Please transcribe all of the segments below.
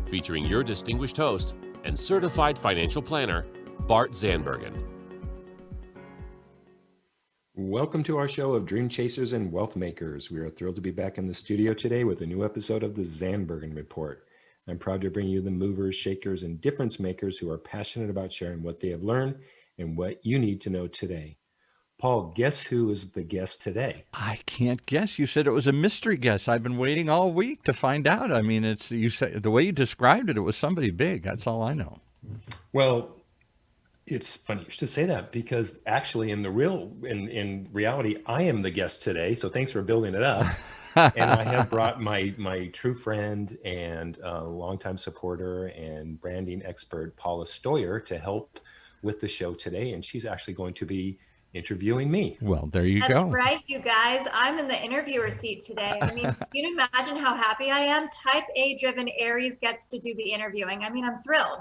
featuring your distinguished host and certified financial planner, Bart Zandbergen. Welcome to our show of Dream Chasers and Wealth Makers. We are thrilled to be back in the studio today with a new episode of the Zandbergen Report. I'm proud to bring you the movers, shakers, and difference makers who are passionate about sharing what they have learned and what you need to know today. Paul, guess who is the guest today? I can't guess. You said it was a mystery guess. I've been waiting all week to find out. I mean, you said the way you described it, it was somebody big. That's all I know. Well, it's funny you should say that because actually in reality, I am the guest today. So thanks for building it up. And I have brought my true friend and longtime supporter and branding expert, Paula Steurer, to help with the show today. And she's actually going to be interviewing me. Well, there you go. That's right, you guys. I'm in the interviewer seat today. I mean, can you imagine how happy I am? Type A driven Aries gets to do the interviewing. I mean, I'm thrilled.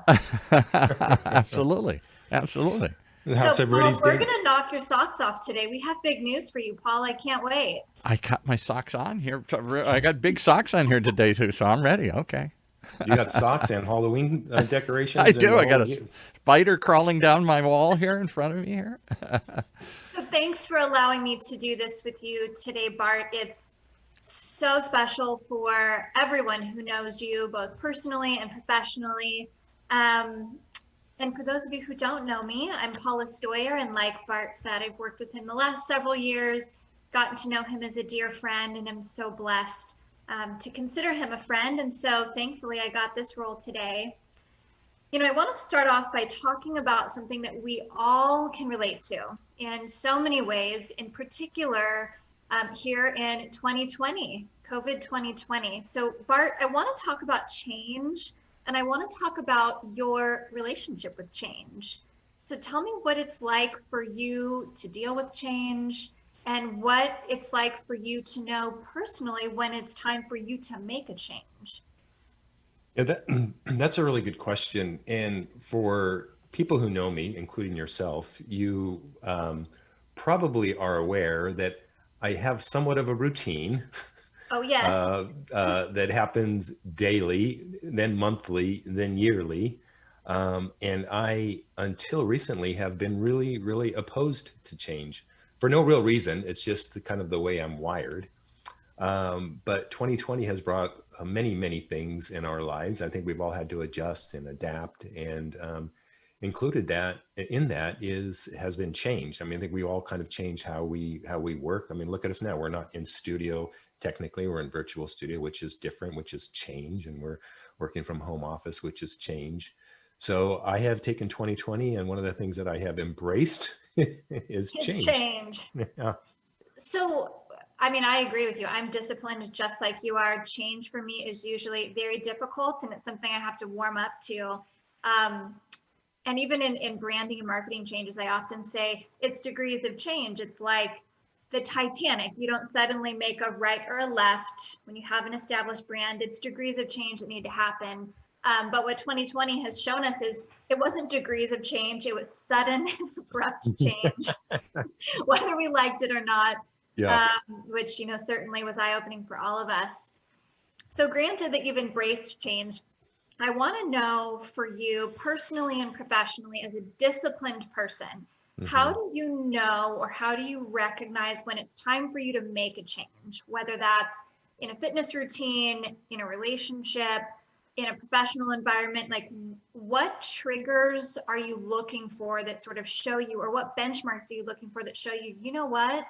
Absolutely. Absolutely. So, Paul, we're going to knock your socks off today. We have big news for you, Paul. I can't wait. I got my socks on here. I got big socks on here today, too, so I'm ready. Okay. You got socks and Halloween decorations? I do. I got a spider crawling down my wall here in front of me here. So thanks for allowing me to do this with you today, Bart. It's so special for everyone who knows you, both personally and professionally. And for those of you who don't know me, I'm Paula Steurer, and like Bart said, I've worked with him the last several years, gotten to know him as a dear friend, and I'm so blessed to consider him a friend. And so thankfully I got this role today. You know, I want to start off by talking about something that we all can relate to in so many ways, in particular here in 2020, COVID 2020. So Bart, I want to talk about change, and I want to talk about your relationship with change. So tell me what it's like for you to deal with change, and what it's like for you to know personally when it's time for you to make a change. Yeah, that's a really good question. And for people who know me, including yourself, you probably are aware that I have somewhat of a routine. Oh, yes. That happens daily, then monthly, then yearly. And I, until recently, have been really, really opposed to change. For no real reason. It's just kind of the way I'm wired. But 2020 has brought many, many things in our lives. I think we've all had to adjust and adapt, and included that in that has been changed. I mean, I think we all kind of changed how we work. I mean, look at us now. We're not in studio. Technically, we're in virtual studio, which is different, which is change. And we're working from home office, which is change. So I have taken 2020, and one of the things that I have embraced is change. Yeah. So, I mean, I agree with you. I'm disciplined just like you are. Change for me is usually very difficult, and it's something I have to warm up to. And even in branding and marketing changes, I often say it's degrees of change. It's like the Titanic. You don't suddenly make a right or a left when you have an established brand. It's degrees of change that need to happen. But what 2020 has shown us is it wasn't degrees of change. It was sudden, abrupt change, whether we liked it or not. Yeah. Which, you know, certainly was eye-opening for all of us. So granted that you've embraced change, I want to know for you personally and professionally as a disciplined person, how do you know, or how do you recognize when it's time for you to make a change, whether that's in a fitness routine, in a relationship, in a professional environment? Like, what triggers are you looking for that sort of show you, or what benchmarks are you looking for that show you, you know what,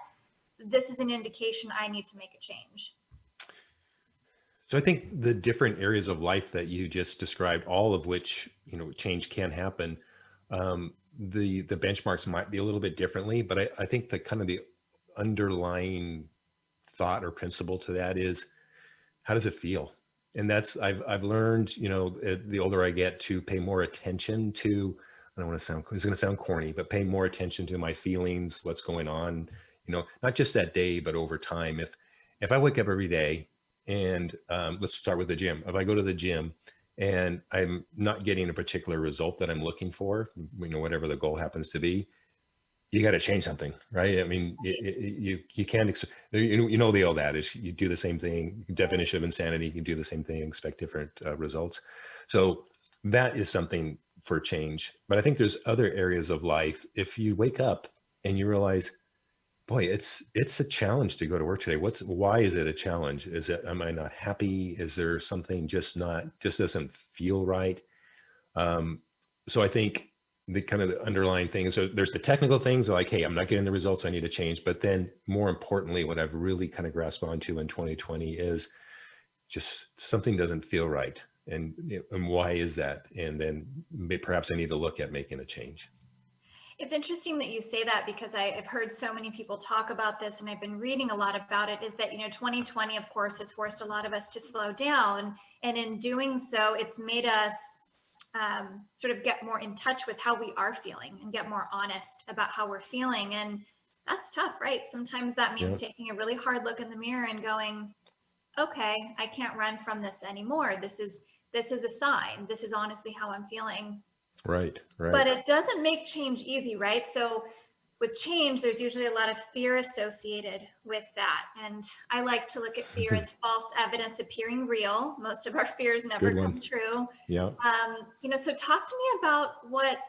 this is an indication I need to make a change? So I think the different areas of life that you just described, all of which, you know, change can happen. The benchmarks might be a little bit differently, but I think the kind of the underlying thought or principle to that is, how does it feel? And that's, I've learned, you know, the older I get, to pay more attention to, I don't want to sound, it's going to sound corny, but pay more attention to my feelings, what's going on, you know, not just that day, but over time. If I wake up every day and let's start with the gym. If I go to the gym and I'm not getting a particular result that I'm looking for, you know, whatever the goal happens to be, you got to change something, right? I mean, you can't, you know, the old adage, you do the same thing, definition of insanity, you can do the same thing and expect different results. So that is something for change. But I think there's other areas of life. If you wake up and you realize, boy, it's a challenge to go to work today. Why is it a challenge? Is it, am I not happy? Is there something just doesn't feel right? So I think the kind of the underlying things, so there's the technical things like, hey, I'm not getting the results I need to change. But then more importantly, what I've really kind of grasped onto in 2020 is just something doesn't feel right. And why is that? And then perhaps I need to look at making a change. It's interesting that you say that, because I've heard so many people talk about this, and I've been reading a lot about it, is that, 2020, of course, has forced a lot of us to slow down. And in doing so, it's made us sort of get more in touch with how we are feeling and get more honest about how we're feeling. And that's tough, right? Sometimes that means taking a really hard look in the mirror and going, okay, I can't run from this anymore. This is a sign. This is honestly how I'm feeling. Right. But it doesn't make change easy, right? So with change, there's usually a lot of fear associated with that. And I like to look at fear as false evidence appearing real. Most of our fears never come true. Yeah. So talk to me about what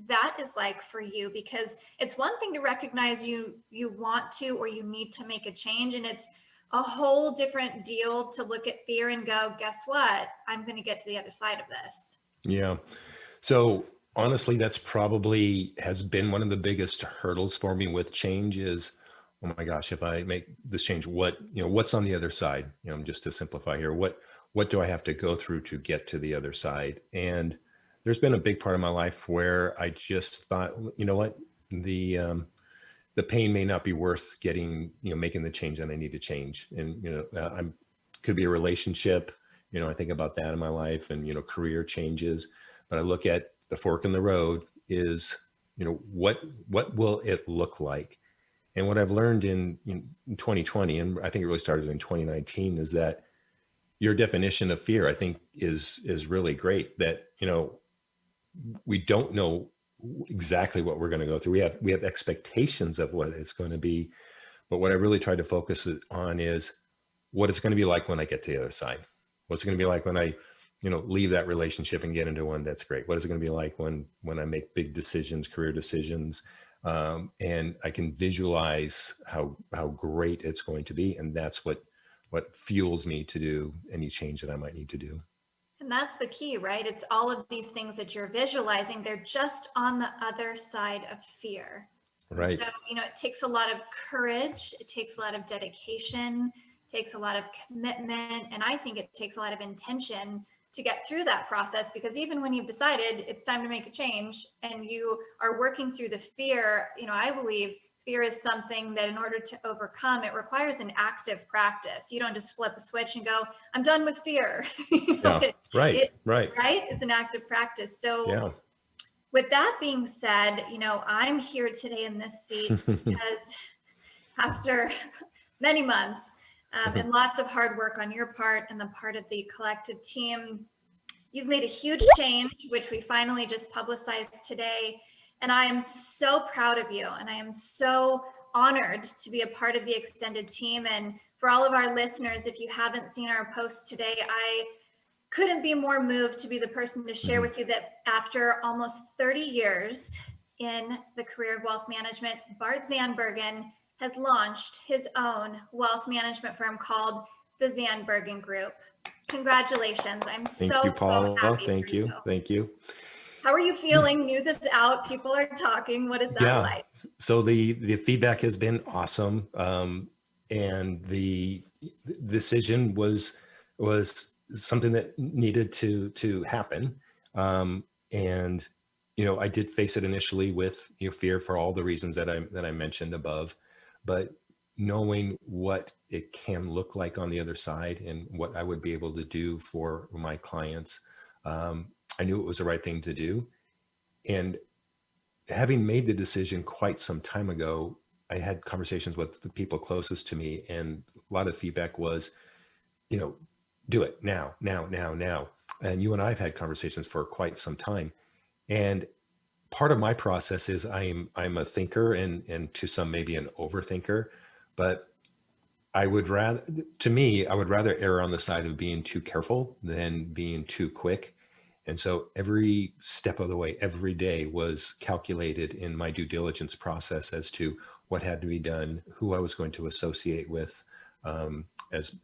that is like for you, because it's one thing to recognize you want to, or you need to make a change. And it's a whole different deal to look at fear and go, guess what? I'm going to get to the other side of this. Yeah. So honestly, that's probably has been one of the biggest hurdles for me with change is, oh my gosh, if I make this change, what's on the other side? Just to simplify here, what do I have to go through to get to the other side? And there's been a big part of my life where I just thought, you know what, the pain may not be worth getting, making the change that I need to change. And, could be a relationship, I think about that in my life, and, career changes. But I look at the fork in the road is, what will it look like? And what I've learned in 2020, and I think it really started in 2019, is that your definition of fear, I think, is really great. That, we don't know exactly what we're going to go through. We have expectations of what it's going to be. But what I really tried to focus on is what it's going to be like when I get to the other side. What's it going to be like when I leave that relationship and get into one that's great? What is it going to be like when I make big decisions, career decisions, and I can visualize how great it's going to be, and that's what fuels me to do any change that I might need to do. And that's the key, right? It's all of these things that you're visualizing. They're just on the other side of fear. Right. So, it takes a lot of courage. It takes a lot of dedication. It takes a lot of commitment, and I think it takes a lot of intention to get through that process, because even when you've decided it's time to make a change and you are working through the fear, I believe fear is something that in order to overcome, it requires an active practice. You don't just flip a switch and go, I'm done with fear. Right. It's an active practice. So with that being said, I'm here today in this seat because after many months, and lots of hard work on your part and the part of the collective team, you've made a huge change, which we finally just publicized today. And I am so proud of you. And I am so honored to be a part of the extended team. And for all of our listeners, if you haven't seen our post today, I couldn't be more moved to be the person to share with you that after almost 30 years in the career of wealth management, Bart Zandbergen has launched his own wealth management firm called the Zandbergen Group. Congratulations. I'm so happy. Thank you. Thank you. How are you feeling? News is out. People are talking. What is that like? So the feedback has been awesome. And the decision was something that needed to happen. And, I did face it initially with fear for all the reasons that I mentioned above. But knowing what it can look like on the other side and what I would be able to do for my clients, I knew it was the right thing to do. And having made the decision quite some time ago, I had conversations with the people closest to me, and a lot of feedback was, do it now. And you and I have had conversations for quite some time. And part of my process is I'm a thinker and to some maybe an overthinker, but I would rather err on the side of being too careful than being too quick. And so every step of the way, every day was calculated in my due diligence process as to what had to be done, who I was going to associate with, um, as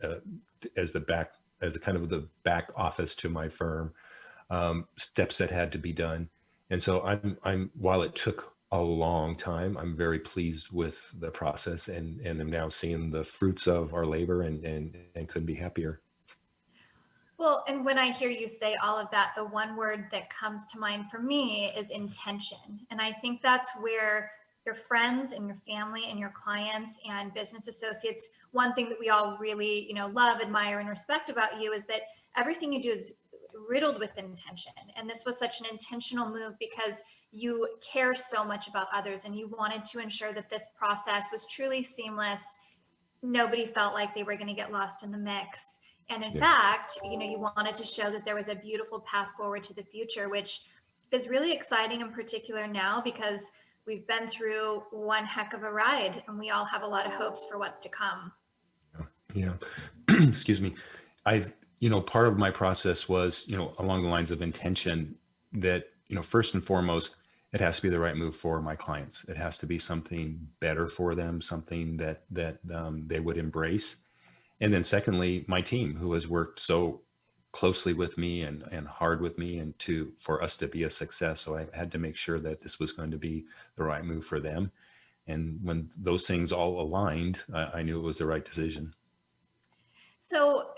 as a kind of the back office to my firm, steps that had to be done. And so while it took a long time, I'm very pleased with the process and I'm now seeing the fruits of our labor and couldn't be happier. Well, and when I hear you say all of that, the one word that comes to mind for me is intention. And I think that's where your friends and your family and your clients and business associates, one thing that we all really, love, admire, and respect about you is that everything you do is riddled with intention. And this was such an intentional move because you care so much about others and you wanted to ensure that this process was truly seamless. Nobody felt like they were going to get lost in the mix. And in fact, you wanted to show that there was a beautiful path forward to the future, which is really exciting in particular now because we've been through one heck of a ride and we all have a lot of hopes for what's to come. Yeah. Excuse me. Part of my process was, along the lines of intention that, first and foremost, it has to be the right move for my clients. It has to be something better for them, something that they would embrace. And then secondly, my team who has worked so closely with me and hard with me and for us to be a success. So I had to make sure that this was going to be the right move for them. And when those things all aligned, I knew it was the right decision. So,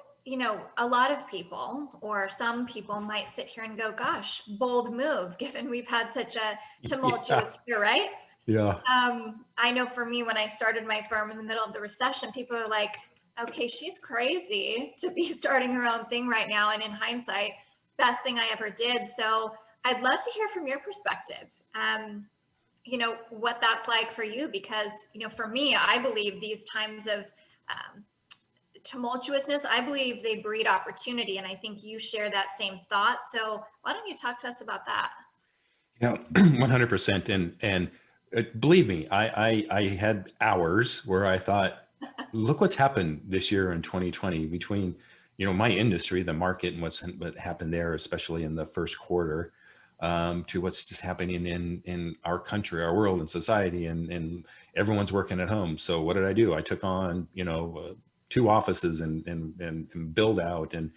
a lot of people or some people might sit here and go, gosh, bold move, given we've had such a tumultuous year, right? Yeah. I know for me, when I started my firm in the middle of the recession, people are like, okay, she's crazy to be starting her own thing right now. And in hindsight, best thing I ever did. So I'd love to hear from your perspective, what that's like for you, because, for me, I believe these times of tumultuousness, I believe they breed opportunity. And I think you share that same thought. So why don't you talk to us about that? Yeah, 100%. And believe me, I had hours where I thought, look what's happened this year in 2020 between, my industry, the market, and what happened there, especially in the first quarter, to what's just happening in our country, our world, and society, and everyone's working at home. So what did I do? I took on, 2 offices and build out and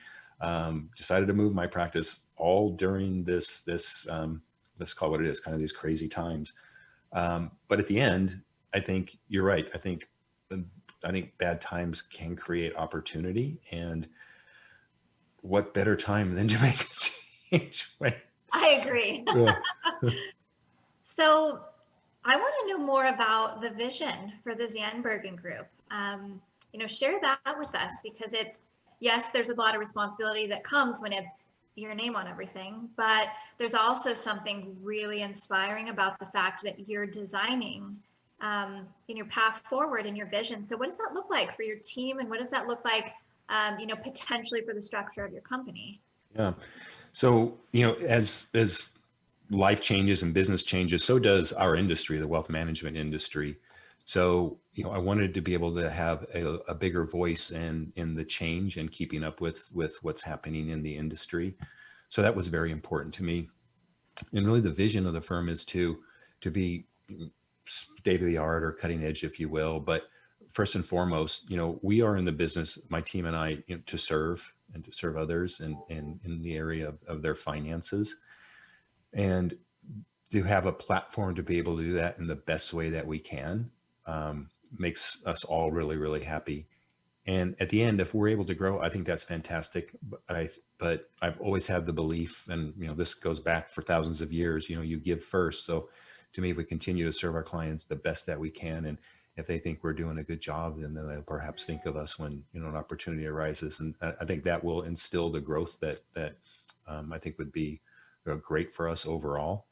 decided to move my practice all during this let's call it what it is, kind of these crazy times. But at the end, I think you're right. I think bad times can create opportunity, and what better time than to make a change? I agree. Yeah. So I want to know more about the vision for the Zandbergen Group. Share that with us, because yes, there's a lot of responsibility that comes when it's your name on everything, but there's also something really inspiring about the fact that you're designing in your path forward in your vision. So what does that look like for your team, and what does that look like, potentially for the structure of your company? Yeah. So, as life changes and business changes, so does our industry, the wealth management industry. So, I wanted to be able to have a bigger voice in the change and keeping up with what's happening in the industry. So that was very important to me. And really the vision of the firm is to be state of the art or cutting edge, if you will. But first and foremost, we are in the business, my team and I, to serve others and in the area of their finances, and to have a platform to be able to do that in the best way that we can, makes us all really, really happy. And at the end, if we're able to grow, I think that's fantastic. But I've always had the belief, and this goes back for thousands of years, you give first. So to me, if we continue to serve our clients the best that we can, and if they think we're doing a good job, then they'll perhaps think of us when an opportunity arises. And I think that will instill the growth that I think would be great for us overall.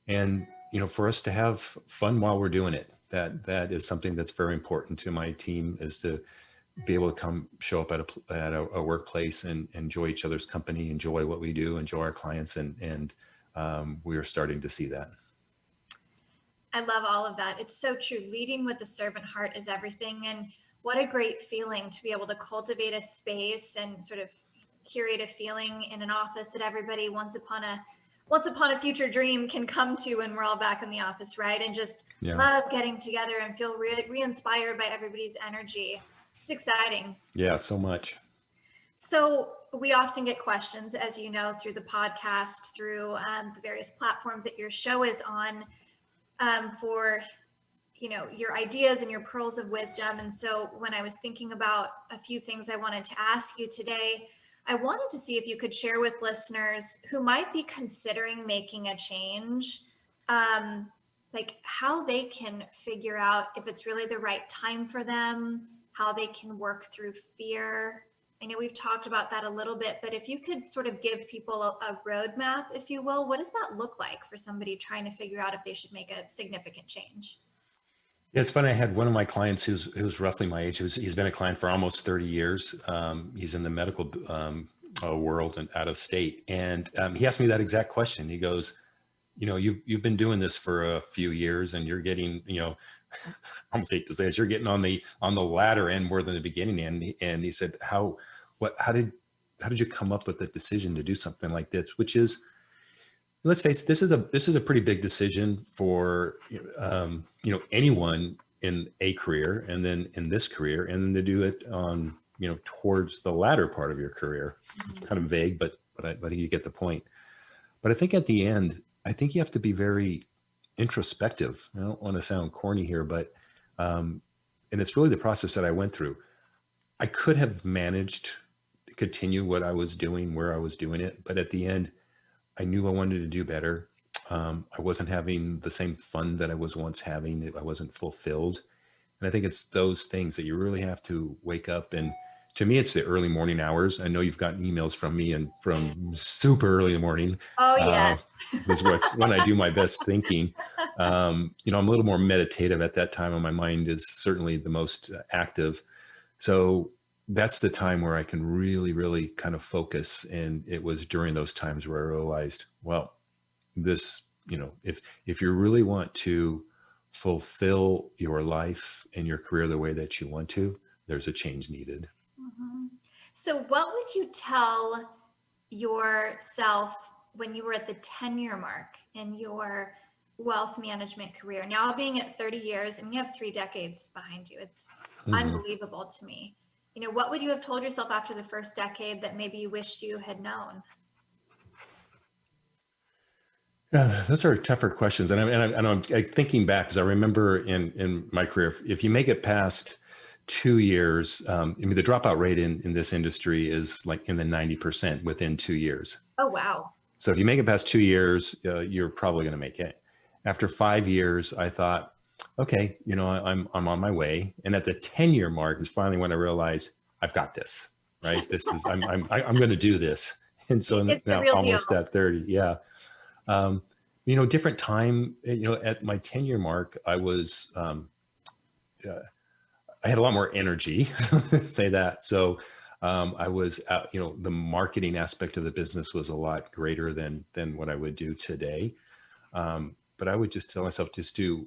And for us to have fun while we're doing it, that is something that's very important to my team, is to be able to show up at a workplace and enjoy each other's company, enjoy what we do, enjoy our clients, and we are starting to see that. I love all of that. It's so true. Leading with the servant heart is everything. And what a great feeling to be able to cultivate a space and sort of curate a feeling in an office that everybody once upon a future dream can come to when we're all back in the office, right? And just love getting together and feel re-inspired by everybody's energy. It's exciting. Yeah, so much. So we often get questions, as you know, through the podcast, through the various platforms that your show is on, for your ideas and your pearls of wisdom. And so when I was thinking about a few things I wanted to ask you today, I wanted to see if you could share with listeners who might be considering making a change, like how they can figure out if it's really the right time for them, how they can work through fear. I know we've talked about that a little bit, but if you could sort of give people a roadmap, if you will, what does that look like for somebody trying to figure out if they should make a significant change? Yeah, it's funny. I had one of my clients who's roughly my age. He's been a client for almost 30 years. He's in the medical world and out of state. And he asked me that exact question. He goes, you've been doing this for a few years and you're getting, I almost hate to say it, you're getting on the latter end more than the beginning end. And he said, how did you come up with the decision to do something like this? Which is, let's face it, this is a pretty big decision for anyone in a career, and then in this career, and then to do it on towards the latter part of your career. Kind of vague, but I think you get the point. But I think at the end, I think you have to be very introspective. I don't want to sound corny here, but and it's really the process that I went through. I could have managed to continue what I was doing where I was doing it, but at the end, I knew I wanted to do better. I wasn't having the same fun that I was once having. I wasn't fulfilled. And I think it's those things that you really have to wake up. And to me, it's the early morning hours. I know you've gotten emails from me and from super early in the morning. Oh, yeah. Is when I do my best thinking. I'm a little more meditative at that time, and my mind is certainly the most active. So that's the time where I can really, really kind of focus. And it was during those times where I realized, well, this, if you really want to fulfill your life and your career the way that you want to, there's a change needed. Mm-hmm. So what would you tell yourself when you were at the 10-year mark in your wealth management career? Now being at 30 years, and you have 3 decades behind you, it's unbelievable to me. What would you have told yourself after the first decade that maybe you wished you had known? Yeah, those are tougher questions. And I'm thinking back, because I remember in my career, if you make it past 2 years, the dropout rate in this industry is like in the 90% within 2 years. Oh, wow. So if you make it past 2 years, you're probably going to make it. After 5 years, I thought, okay, I'm on my way. And at the 10-year mark is finally when I realized I've got this, right? This is, I'm going to do this. And so now almost at 30. Yeah. Different time, at my 10-year mark, I was, I had a lot more energy, say that. So, I was, the marketing aspect of the business was a lot greater than what I would do today. But I would just tell myself, just do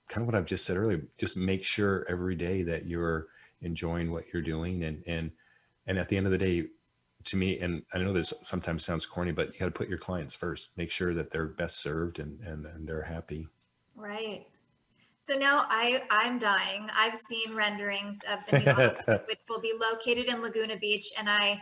kind of what I've just said earlier, just make sure every day that you're enjoying what you're doing. And at the end of the day, to me, and I know this sometimes sounds corny, but you got to put your clients first, make sure that they're best served and they're happy. Right. So now I'm dying. I've seen renderings of the new office, which will be located in Laguna Beach. And I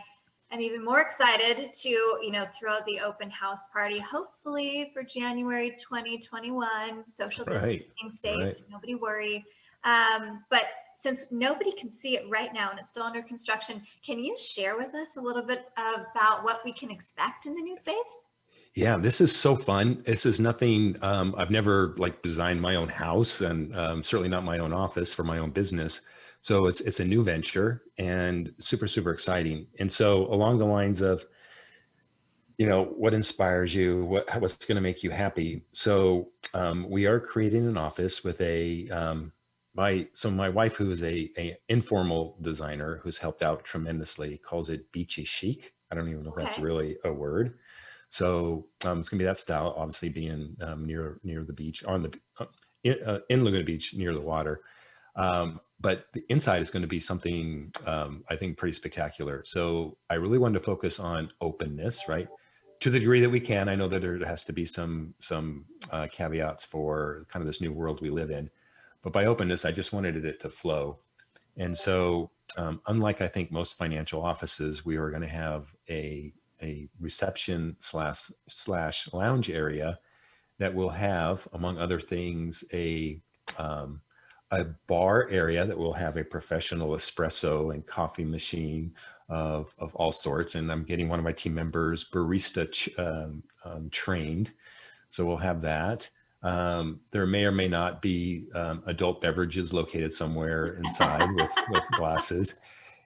am even more excited to, throw the open house party, hopefully for January 2021, social distancing, safe, nobody worry. But since nobody can see it right now and it's still under construction, can you share with us a little bit about what we can expect in the new space? Yeah, this is so fun. This is nothing, I've never designed my own house, and certainly not my own office for my own business. So it's a new venture and super, super exciting. And so along the lines of, what inspires you, what's going to make you happy. So we are creating an office with my wife, who is a informal designer who's helped out tremendously, calls it beachy chic. I don't even know if that's really a word. So it's going to be that style, obviously being near the beach, in Laguna Beach near the water. But the inside is going to be something, I think, pretty spectacular. So I really wanted to focus on openness, right? To the degree that we can. I know that there has to be some caveats for kind of this new world we live in. But by openness, I just wanted it to flow. And so, unlike I think most financial offices, we are going to have a reception slash lounge area that will have, among other things, a bar area that will have a professional espresso and coffee machine of all sorts. And I'm getting one of my team members barista trained. So we'll have that. There may or may not be adult beverages located somewhere inside with glasses.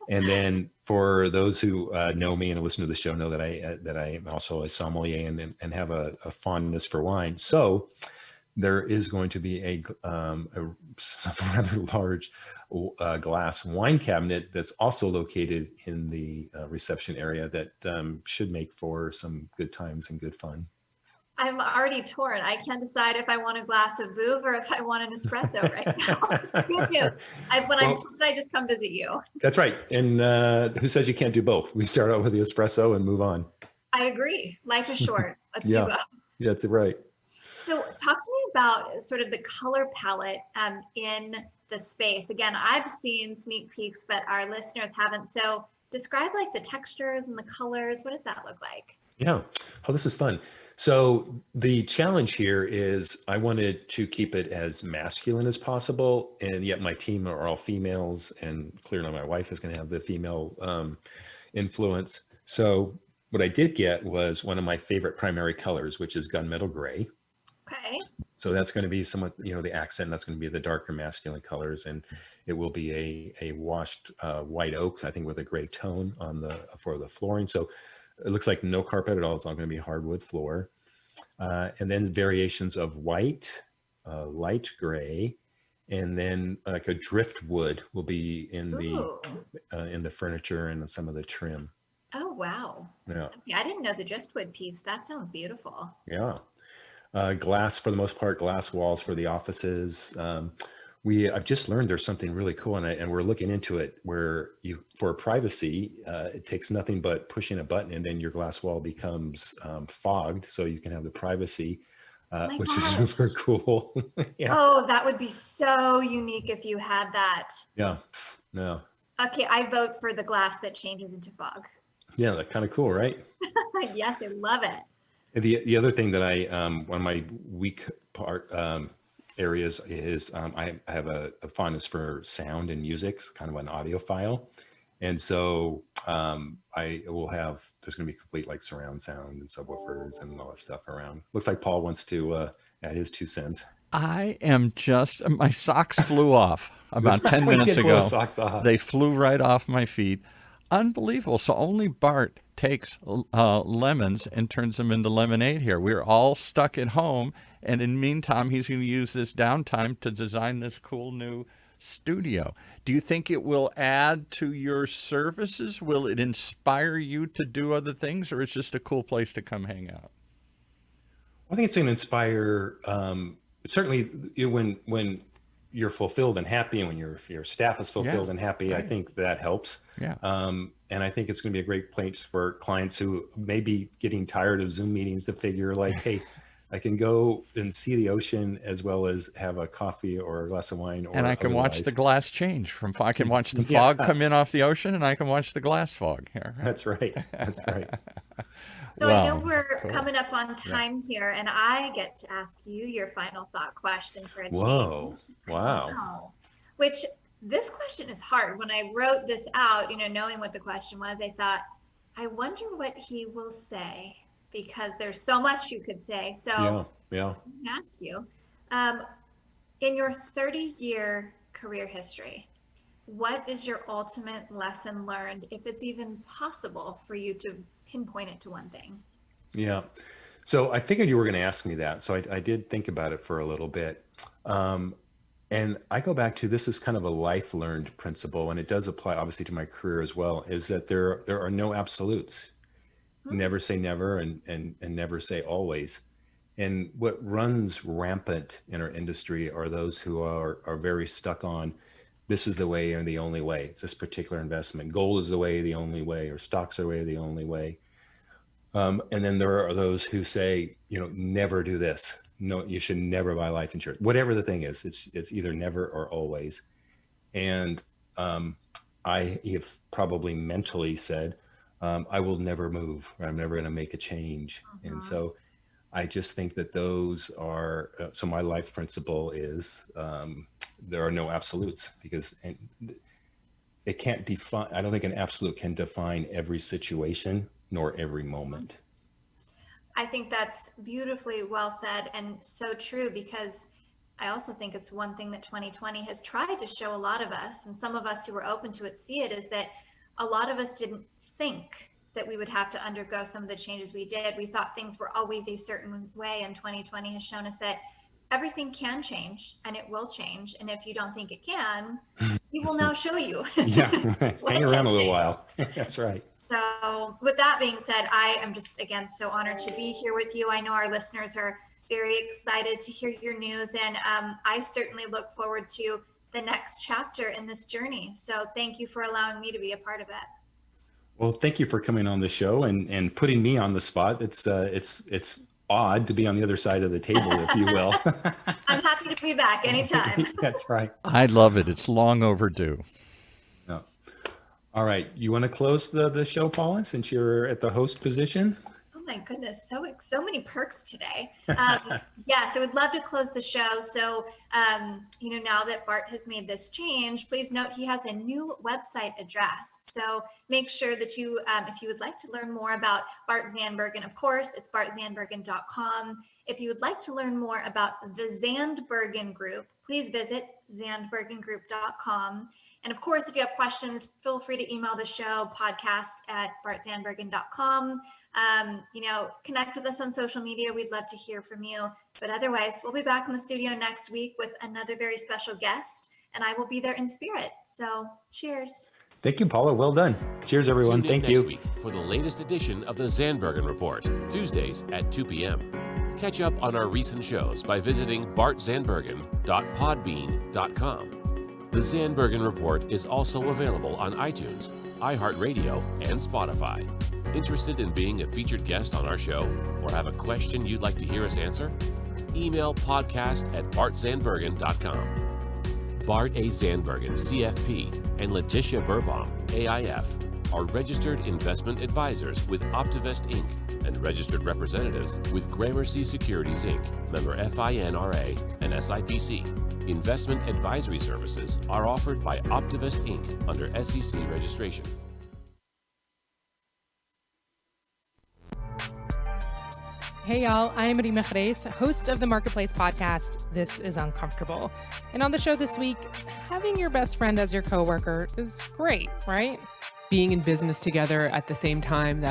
And then for those who know me and listen to the show, know that I am also a sommelier and have a fondness for wine. So there is going to be a rather large glass wine cabinet that's also located in the reception area that should make for some good times and good fun. I'm already torn. I can't decide if I want a glass of Vouv or if I want an espresso right now. Good news. I'm told, I just come visit you. That's right. And who says you can't do both? We start out with the espresso and move on. I agree. Life is short. Let's do both. Yeah, that's right. So talk to me about sort of the color palette in the space. Again, I've seen sneak peeks, but our listeners haven't. So describe like the textures and the colors. What does that look like? Yeah. Oh, this is fun. So the challenge here is I wanted to keep it as masculine as possible, and yet my team are all females, and clearly my wife is going to have the female influence. So what I did get was one of my favorite primary colors, which is gunmetal gray. Okay. So that's going to be somewhat, the accent. That's going to be the darker masculine colors, and it will be a washed white oak, I think, with a gray tone for the flooring. So it looks like no carpet at all. It's all going to be hardwood floor. And then variations of white, light gray, and then like a driftwood will be in the furniture and some of the trim. Oh, wow. Yeah. Okay, I didn't know the driftwood piece. That sounds beautiful. Yeah. Glass, for the most part, glass walls for the offices. I've just learned there's something really cool, and we're looking into it where for privacy, it takes nothing but pushing a button, and then your glass wall becomes fogged, so you can have the privacy, which is super cool. Yeah. Oh, that would be so unique if you had that. Yeah. No. Okay, I vote for the glass that changes into fog. Yeah, that's kind of cool, right? Yes, I love it. The other thing that one of my weak part areas is I have a fondness for sound and music, kind of an audiophile. And so there's going to be complete like surround sound and subwoofers and all that stuff around. Looks like Paul wants to add his 2 cents. I am my socks flew off about 10 minutes ago. Socks off. They flew right off my feet. Unbelievable. So only Bart takes lemons and turns them into lemonade here. We're all stuck at home. And in the meantime, he's going to use this downtime to design this cool new studio. Do you think it will add to your services? Will it inspire you to do other things, or it's just a cool place to come hang out? I think it's going to inspire, certainly when you're fulfilled and happy, and when your staff is fulfilled and happy, right. I think that helps. Yeah. And I think it's going to be a great place for clients who may be getting tired of Zoom meetings to figure like, hey, I can go and see the ocean as well as have a coffee or a glass of wine. And I can watch the glass change I can watch the fog come in off the ocean, and I can watch the glass fog here. That's right. That's right. So I know we're coming up on time here, and I get to ask you your final thought question for a change. Whoa. Wow. Which this question is hard. When I wrote this out, knowing what the question was, I thought, I wonder what he will say, because there's so much you could say. So yeah. Let me ask you, in your 30-year career history, what is your ultimate lesson learned, if it's even possible for you to pinpoint it to one thing? Yeah. So I figured you were going to ask me that. So I did think about it for a little bit. And I go back to, this is kind of a life learned principle, and it does apply obviously to my career as well, is that there are no absolutes. Never say never, and never say always. And what runs rampant in our industry are those who are very stuck on, this is the way and the only way. It's this particular investment. Gold is the way, the only way, or stocks are the way, the only way. And then there are those who say, never do this. No, you should never buy life insurance. Whatever the thing is, it's either never or always. And I have probably mentally said, I will never move, or I'm never going to make a change. And so I just think that those are, so my life principle is, there are no absolutes, because it can't define, I don't think an absolute can define every situation nor every moment. I think that's beautifully well said and so true, because I also think it's one thing that 2020 has tried to show a lot of us, and some of us who were open to it see it, is that a lot of us didn't think that we would have to undergo some of the changes we did. We thought things were always a certain way, and 2020 has shown us that everything can change and it will change. And if you don't think it can, we will now show you. Yeah, hang around a little while. That's right. So with that being said, I am just, again, so honored to be here with you. I know our listeners are very excited to hear your news, and I certainly look forward to the next chapter in this journey. So thank you for allowing me to be a part of it. Well, thank you for coming on the show and putting me on the spot. It's odd to be on the other side of the table, if you will. I'm happy to be back anytime. That's right. I love it. It's long overdue. Yeah. All right. You want to close the show, Paula, since you're at the host position? Oh my goodness, so many perks today. Yeah, so we'd love to close the show. So, now that Bart has made this change, please note he has a new website address. So make sure that you, if you would like to learn more about Bart Zandbergen, of course, it's bartzandbergen.com. If you would like to learn more about the Zandbergen Group, please visit zandbergengroup.com. And of course, if you have questions, feel free to email the show, podcast@bartzandbergen.com. Connect with us on social media. We'd love to hear from you. But otherwise, we'll be back in the studio next week with another very special guest, and I will be there in spirit. So cheers. Thank you, Paula. Well done. Cheers, everyone. Tune in Thank you. next week for the latest edition of the Zandbergen Report, Tuesdays at 2 p.m. Catch up on our recent shows by visiting bartzandbergen.podbean.com. The Zandbergen Report is also available on iTunes, iHeartRadio, and Spotify. Interested in being a featured guest on our show, or have a question you'd like to hear us answer? Email podcast@bartzandbergen.com. Bart A. Zandbergen, CFP, and Letitia Burbaum, AIF, are registered investment advisors with Optivest Inc. and registered representatives with Gramercy Securities Inc., member FINRA and SIPC. Investment advisory services are offered by Optivest Inc. under SEC registration. Hey y'all, I'm Rima Gres, host of the Marketplace podcast, This is Uncomfortable. And on the show this week, having your best friend as your coworker is great, right? Being in business together at the same time that